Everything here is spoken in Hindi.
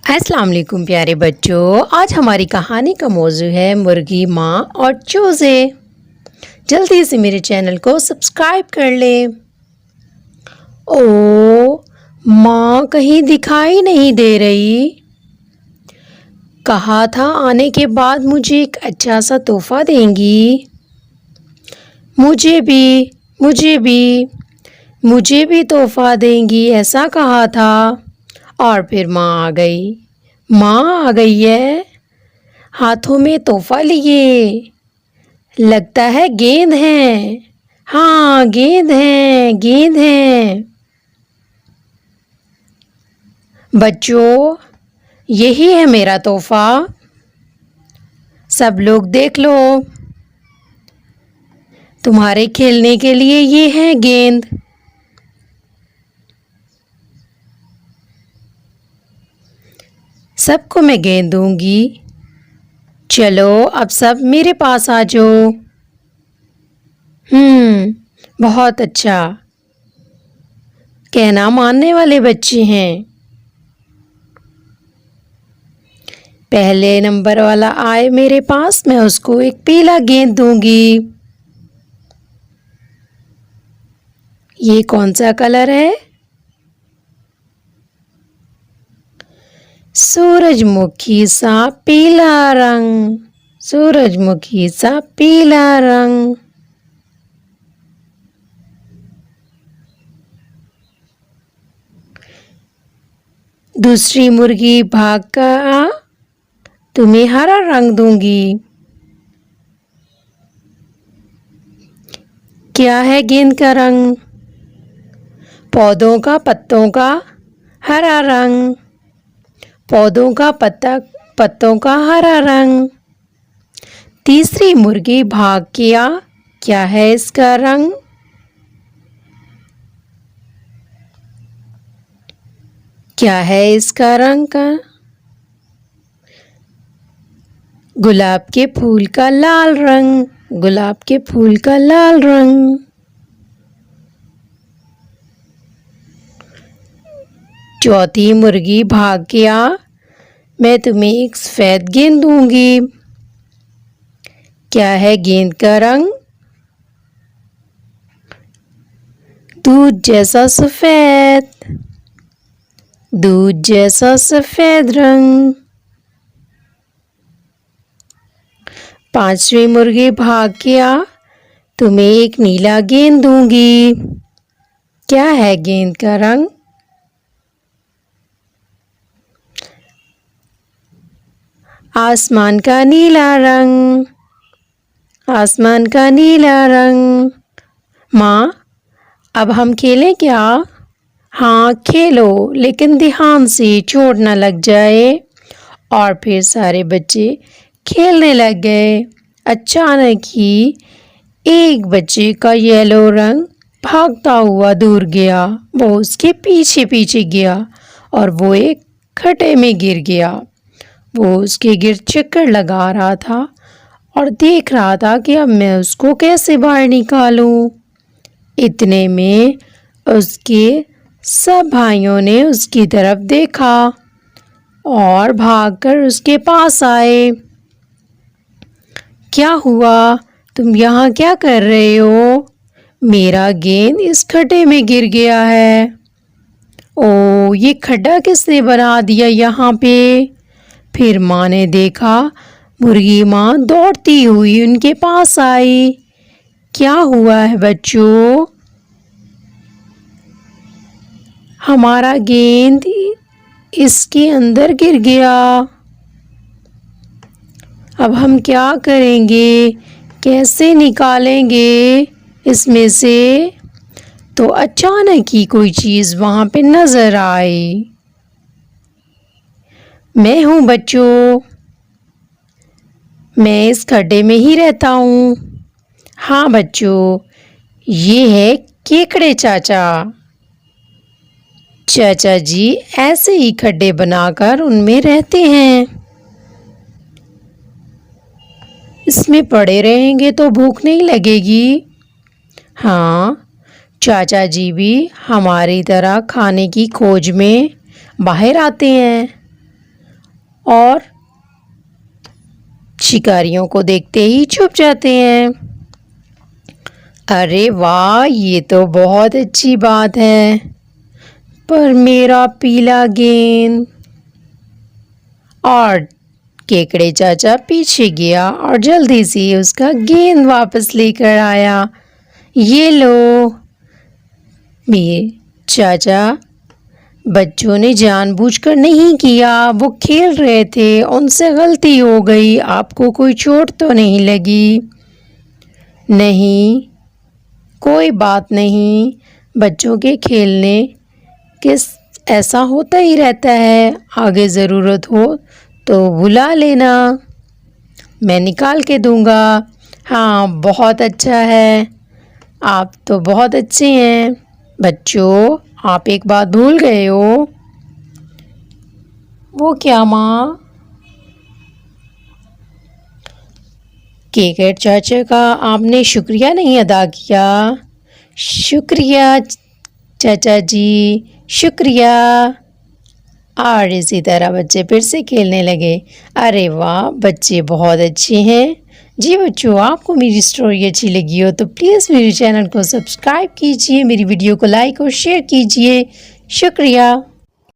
अस्सलाम वालेकुम प्यारे बच्चों। आज हमारी कहानी का मौजू है मुर्गी, माँ और चूज़े। जल्दी से मेरे चैनल को सब्सक्राइब कर ले। ओ, माँ कहीं दिखाई नहीं दे रही। कहा था आने के बाद मुझे एक अच्छा सा तोहफा देंगी। मुझे भी मुझे भी तोहफा देंगी ऐसा कहा था। और फिर माँ आ गई। माँ आ गई है, हाथों में तोहफा लिए। लगता है गेंद है। हाँ, गेंद है। बच्चों, यही है मेरा तोहफा। सब लोग देख लो। तुम्हारे खेलने के लिए ये है गेंद। सबको मैं गेंद दूंगी। चलो अब सब मेरे पास आ जाओ। बहुत अच्छा। कहना मानने वाले बच्चे हैं। पहले नंबर वाला आए मेरे पास, मैं उसको एक पीला गेंद दूंगी। ये कौन सा कलर है? सूरजमुखी सा पीला रंग। सूरजमुखी सा पीला रंग। दूसरी मुर्गी भाग कर आ, तुम्हें हरा रंग दूंगी। क्या है गेंद का रंग? पौधों का, पत्तों का हरा रंग। पौधों का पत्तों का हरा रंग। तीसरी मुर्गी भाग किया। क्या है इसका रंग? क्या है इसका रंग का? गुलाब के फूल का लाल रंग। गुलाब के फूल का लाल रंग। चौथी मुर्गी भाग गया। मैं तुम्हें एक सफेद गेंद दूंगी। क्या है गेंद का रंग? दूध जैसा सफेद। दूध जैसा सफेद रंग। पांचवी मुर्गी भाग गया। तुम्हें एक नीला गेंद दूंगी। क्या है गेंद का रंग? आसमान का नीला रंग। आसमान का नीला रंग। माँ, अब हम खेलें क्या? हाँ खेलो, लेकिन ध्यान से, चोट ना लग जाए। और फिर सारे बच्चे खेलने लग गए। अचानक ही एक बच्चे का येलो रंग भागता हुआ दूर गया। वो उसके पीछे पीछे गया और वो एक खड्डे में गिर गया। वो उसके गिर चक्कर लगा रहा था और देख रहा था कि अब मैं उसको कैसे बाहर निकालूं। इतने में उसके सब भाइयों ने उसकी तरफ देखा और भागकर उसके पास आए। क्या हुआ? तुम यहाँ क्या कर रहे हो? मेरा गेंद इस खड्डे में गिर गया है। ओ, ये खड्डा किसने बना दिया यहाँ पे? फिर माँ ने देखा। मुर्गी माँ दौड़ती हुई उनके पास आई। क्या हुआ है बच्चों? हमारा गेंद इसके अंदर गिर गया। अब हम क्या करेंगे? कैसे निकालेंगे इसमें से? तो अचानक ही कोई चीज़ वहाँ पे नज़र आई। मैं हूँ बच्चों। मैं इस खड्डे में ही रहता हूँ। हाँ बच्चों, ये है केकड़े चाचा। चाचा जी ऐसे ही खड्डे बनाकर उनमें रहते हैं। इसमें पड़े रहेंगे तो भूख नहीं लगेगी। हाँ, चाचा जी भी हमारी तरह खाने की खोज में बाहर आते हैं। और शिकारियों को देखते ही छुप जाते हैं। अरे वाह, ये तो बहुत अच्छी बात है, पर मेरा पीला गेंद। और केकड़े चाचा पीछे गया और जल्दी से उसका गेंद वापस लेकर आया। ये लो। मेरे चाचा, बच्चों ने जानबूझकर नहीं किया, वो खेल रहे थे, उनसे गलती हो गई। आपको कोई चोट तो नहीं लगी? नहीं, कोई बात नहीं। बच्चों के खेलने किस ऐसा होता ही रहता है। आगे ज़रूरत हो तो बुला लेना, मैं निकाल के दूंगा। हाँ, बहुत अच्छा है, आप तो बहुत अच्छे हैं। बच्चों, आप एक बात भूल गए हो। वो क्या माँ? केकड़ चाचा का आपने शुक्रिया नहीं अदा किया। शुक्रिया चाचा जी, शुक्रिया। और इसी तरह बच्चे फिर से खेलने लगे। अरे वाह, बच्चे बहुत अच्छे हैं। जी बच्चों, आपको मेरी स्टोरी अच्छी लगी हो तो प्लीज़ मेरे चैनल को सब्सक्राइब कीजिए, मेरी वीडियो को लाइक और शेयर कीजिए। शुक्रिया।